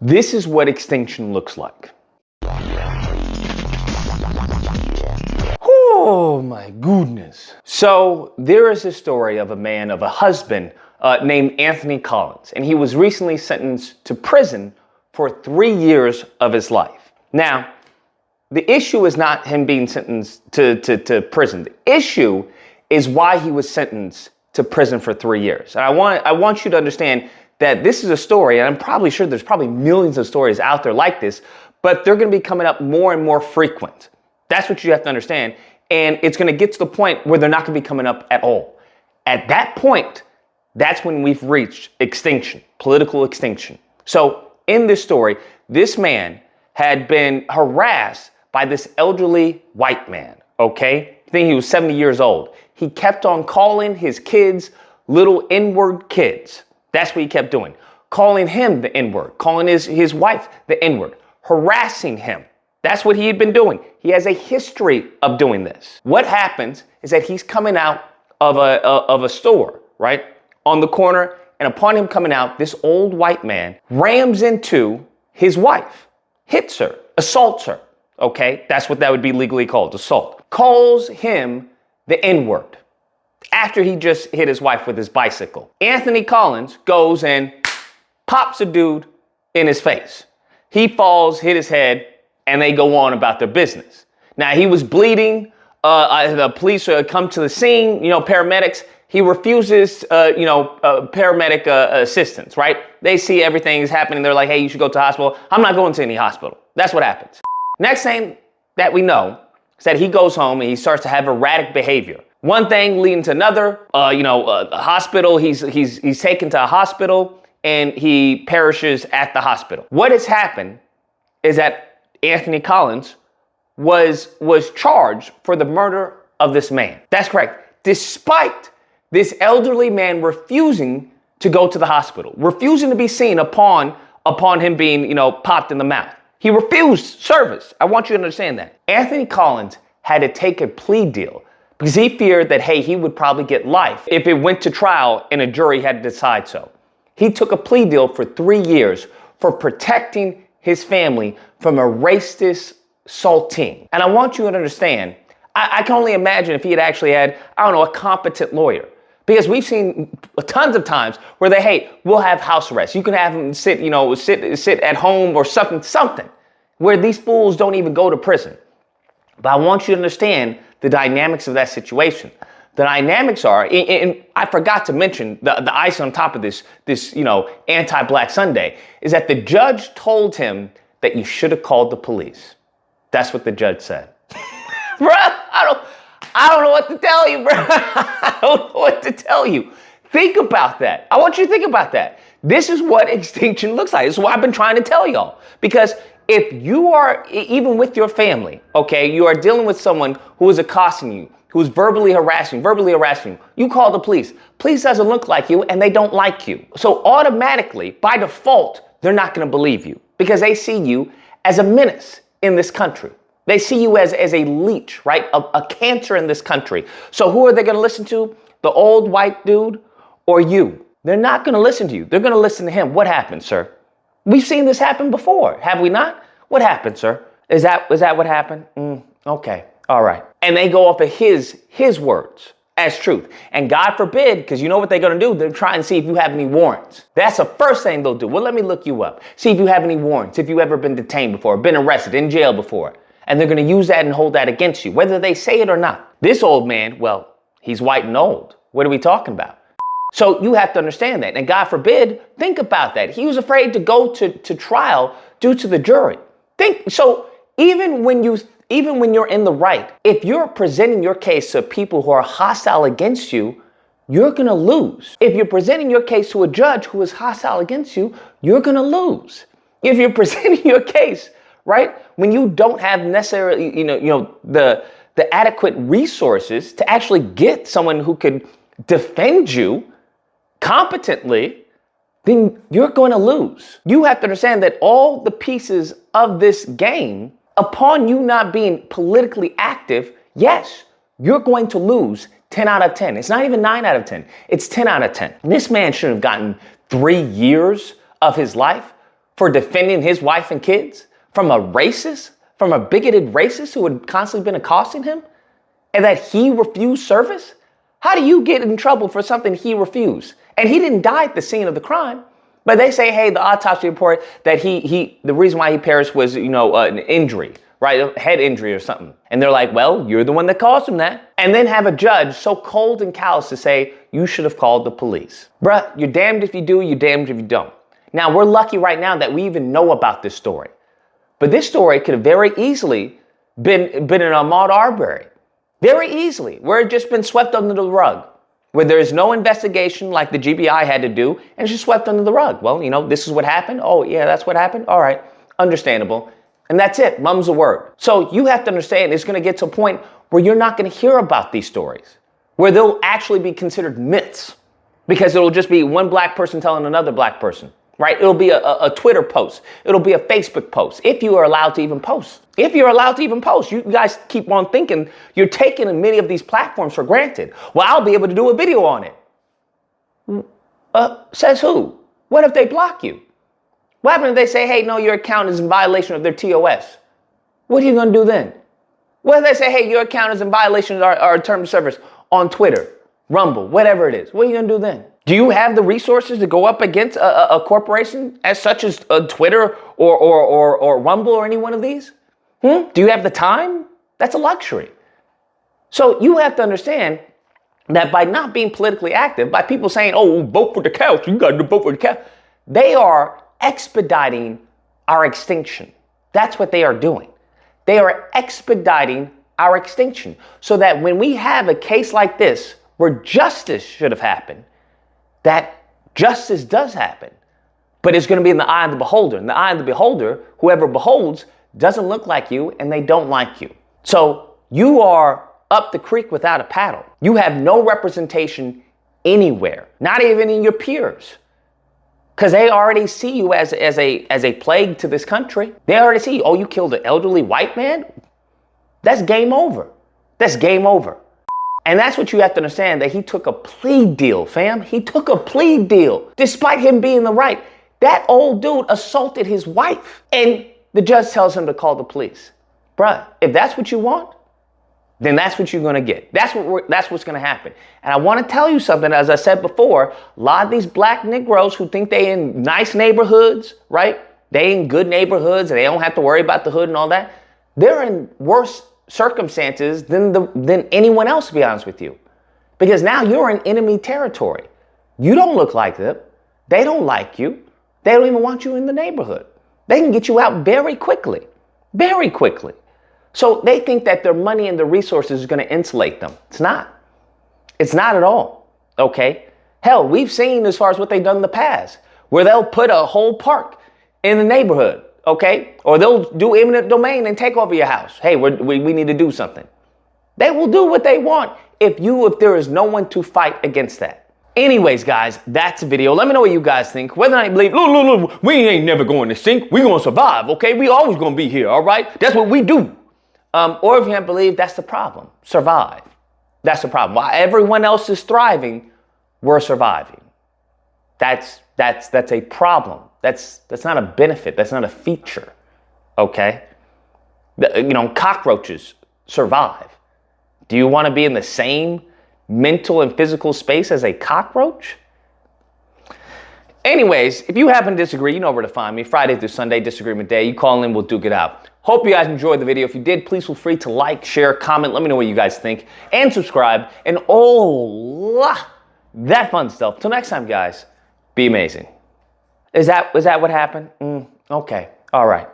This is what extinction looks like. Oh my goodness. So there is a story of a husband named Anthony Collins, and he was recently sentenced to prison for 3 years of his life. Now, the issue is not him being sentenced to prison. The issue is why he was sentenced to prison for 3 years. And I want you to understand that this is a story, and I'm probably sure there's probably millions of stories out there like this, but they're going to be coming up more and more frequent. That's what you have to understand. And it's going to get to the point where they're not going to be coming up at all. At that point, that's when we've reached extinction, political extinction. So in this story, this man had been harassed by this elderly white man, okay? I think he was 70 years old. He kept on calling his kids little N-word kids. That's what he kept doing. Calling him the N-word, calling his wife the N-word, harassing him. That's what he had been doing. He has a history of doing this. What happens is that he's coming out of a store, right, on the corner, and upon him coming out, this old white man rams into his wife, hits her, assaults her, okay? That's what that would be legally called, assault. Calls him the N-word after he just hit his wife with his bicycle. Anthony Collins goes and pops a dude in his face. He falls, hit his head, and they go on about their business. Now, he was bleeding. The police come to the scene, paramedics. He refuses, paramedic assistance, right? They see everything is happening. They're like, hey, you should go to the hospital. I'm not going to any hospital. That's what happens. Next thing that we know is that he goes home and he starts to have erratic behavior. One thing leading to another, a hospital, he's taken to a hospital and he perishes at the hospital. What has happened is that Anthony Collins was charged for the murder of this man. That's correct. Despite this elderly man refusing to go to the hospital, refusing to be seen upon him being, popped in the mouth. He refused service. I want you to understand that. Anthony Collins had to take a plea deal because he feared that, hey, he would probably get life if it went to trial and a jury had to decide so. He took a plea deal for 3 years for protecting his family from a racist saltine. And I want you to understand, I can only imagine if he had actually had, a competent lawyer. Because we've seen tons of times where we'll have house arrest. You can have them sit at home or something, where these fools don't even go to prison. But I want you to understand the dynamics of that situation. The dynamics are, and I forgot to mention the ice on top of this anti-Black Sunday, is that the judge told him that you should have called the police. That's what the judge said. Bro, I don't know what to tell you, bro. I don't know what to tell you. Think about that. I want you to think about that. This is what extinction looks like. This is what I've been trying to tell y'all. Because if you are, even with your family, okay, you are dealing with someone who is accosting you, who's verbally harassing you, you call the police. Police doesn't look like you and they don't like you. So automatically, by default, they're not going to believe you because they see you as a menace in this country. They see you as a leech, right? A cancer in this country. So who are they going to listen to? The old white dude or you? They're not going to listen to you. They're going to listen to him. What happened, sir? We've seen this happen before, have we not? What happened, sir? Is that what happened? Okay. All right. And they go off of his words as truth. And God forbid, because you know what they're going to do? They're trying to see if you have any warrants. That's the first thing they'll do. Well, let me look you up. See if you have any warrants, if you've ever been detained before, been arrested, in jail before. And they're going to use that and hold that against you, whether they say it or not. This old man, well, he's white and old. What are we talking about? So you have to understand that. And God forbid, think about that. He was afraid to go to trial due to the jury. So even when you're in the right, if you're presenting your case to people who are hostile against you, you're going to lose. If you're presenting your case to a judge who is hostile against you, you're going to lose. If you're presenting your case, right, when you don't have necessarily, the adequate resources to actually get someone who could defend you competently, then you're going to lose. You have to understand that all the pieces of this game, upon you not being politically active, yes, you're going to lose 10 out of 10. It's not even 9 out of 10. It's 10 out of 10. This man should have gotten 3 years of his life for defending his wife and kids from a racist, from a bigoted racist who had constantly been accosting him, and that he refused service? How do you get in trouble for something he refused? And he didn't die at the scene of the crime, but they say, hey, the autopsy report that the reason why he perished was, an injury, right? A head injury or something. And they're like, well, you're the one that caused him that. And then have a judge so cold and callous to say, you should have called the police. Bruh, you're damned if you do, you're damned if you don't. Now, we're lucky right now that we even know about this story. But this story could have very easily been in Ahmaud Arbery. Very easily, where it just been swept under the rug, where there is no investigation like the GBI had to do, and it's just swept under the rug. Well, this is what happened. Oh, yeah, that's what happened. All right, understandable. And that's it. Mum's the word. So you have to understand it's going to get to a point where you're not going to hear about these stories, where they'll actually be considered myths, because it'll just be one black person telling another black person. Right? It'll be a Twitter post. It'll be a Facebook post. If you are allowed to even post. If you're allowed to even post. You guys keep on thinking you're taking many of these platforms for granted. Well, I'll be able to do a video on it. Says who? What if they block you? What happens if they say, hey, no, your account is in violation of their TOS? What are you going to do then? What if they say, hey, your account is in violation of our terms of service on Twitter, Rumble, whatever it is? What are you going to do then? Do you have the resources to go up against a corporation as such as Twitter or Rumble or any one of these? Do you have the time? That's a luxury. So you have to understand that by not being politically active, by people saying, oh, vote for the couch, you got to vote for the couch, they are expediting our extinction. That's what they are doing. They are expediting our extinction so that when we have a case like this where justice should have happened, that justice does happen, but it's going to be in the eye of the beholder. In the eye of the beholder, whoever beholds doesn't look like you and they don't like you. So you are up the creek without a paddle. You have no representation anywhere, not even in your peers, because they already see you as a plague to this country. They already see you. Oh, you killed an elderly white man? That's game over. That's game over. And that's what you have to understand, that he took a plea deal, fam. He took a plea deal, despite him being the right. That old dude assaulted his wife, and the judge tells him to call the police. Bruh, if that's what you want, then that's what you're going to get. That's what's going to happen. And I want to tell you something, as I said before, a lot of these black Negroes who think they in nice neighborhoods, right? They in good neighborhoods and they don't have to worry about the hood and all that. They're in worse circumstances than anyone else, to be honest with you, because now you're in enemy territory. You don't look like them. They don't like you. They don't even want you in the neighborhood. They can get you out very quickly, very quickly. So they think that their money and their resources is going to insulate them. It's not. It's not at all. Okay. Hell, we've seen as far as what they've done in the past, where they'll put a whole park in the neighborhood. Okay, or they'll do eminent domain and take over your house. Hey, we need to do something. They will do what they want if there is no one to fight against that. Anyways, guys, that's the video. Let me know what you guys think. Whether or not you believe, look, we ain't never going to sink. We going to survive, okay? We always going to be here, all right? That's what we do. Or if you don't believe, that's the problem. Survive. That's the problem. While everyone else is thriving, we're surviving. That's a problem. That's not a benefit. That's not a feature. Okay? Cockroaches survive. Do you want to be in the same mental and physical space as a cockroach? Anyways, if you happen to disagree, you know where to find me. Friday through Sunday, Disagreement Day. You call in, we'll duke it out. Hope you guys enjoyed the video. If you did, please feel free to like, share, comment. Let me know what you guys think. And subscribe. And all that fun stuff. Till next time, guys, be amazing. Is that what happened? Okay. All right.